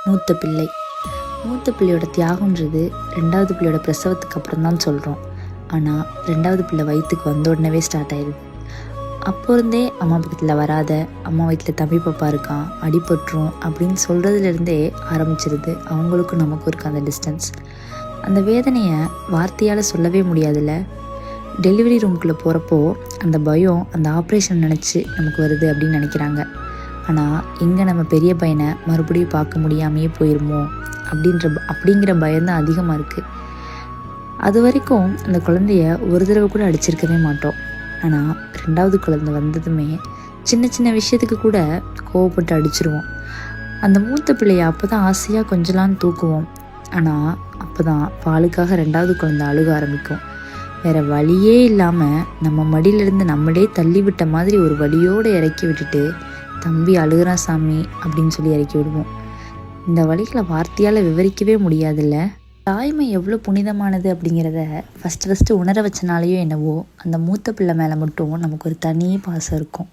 மூத்த பிள்ளை. மூத்த பிள்ளையோட தியாகன்றது 2வது பிள்ளையோட பிரசவத்துக்கு அப்புறம் தான் சொல்கிறோம். ஆனால் 2வது பிள்ளை வயிற்றுக்கு வந்த உடனே ஸ்டார்ட் ஆயிடுது. அப்போ இருந்தே அம்மா பக்கத்தில் வராத, அம்மா வயிற்றில் தம்பி பாப்பா இருக்கான், அடிபட்டுரும் அப்படின்னு சொல்கிறதுலேருந்தே ஆரம்பிச்சிருது. அவங்களுக்கும் நமக்கும் இருக்க அந்த டிஸ்டன்ஸ், அந்த வேதனையை வார்த்தையால் சொல்லவே முடியாதுல்ல. டெலிவரி ரூம்குள்ளே போகிறப்போ அந்த பயம், அந்த ஆப்ரேஷன் நினச்சி நமக்கு வருது அப்படின்னு நினைக்கிறாங்க. ஆனால் இங்கே நம்ம பெரிய பையனை மறுபடியும் பார்க்க முடியாமையே போயிருமோ அப்படிங்கிற பயம்தான் அதிகமாக இருக்குது. அது வரைக்கும் அந்த குழந்தைய ஒரு தடவை கூட அடிச்சிருக்கவே மாட்டோம். ஆனால் 2வது குழந்தை வந்ததுமே சின்ன சின்ன விஷயத்துக்கு கூட கோவப்பட்டு அடிச்சிருவோம். அந்த மூத்த பிள்ளைய அப்போ தான் ஆசையாக கொஞ்சலான்னு தூக்குவோம். ஆனால் அப்போ தான் பாலுக்காக 2வது குழந்தை அழுக ஆரம்பிக்கும். வேறு வழியே இல்லாமல் நம்ம மடியிலேருந்து நம்மளே தள்ளி விட்ட மாதிரி ஒரு வழியோடு இறக்கி விட்டுட்டு, தம்பி அழுகிறான் சாமி அப்படின்னு சொல்லி இறக்கி விடுவோம். இந்த வழிகளை வார்த்தையால் விவரிக்கவே முடியாதுல்ல. தாய்மை எவ்வளோ புனிதமானது அப்படிங்கிறத ஃபஸ்ட்டு உணர வச்சனாலேயோ என்னவோ அந்த மூத்த பிள்ளை மேலே மட்டும் நமக்கு ஒரு தனி பாசம் இருக்கும்.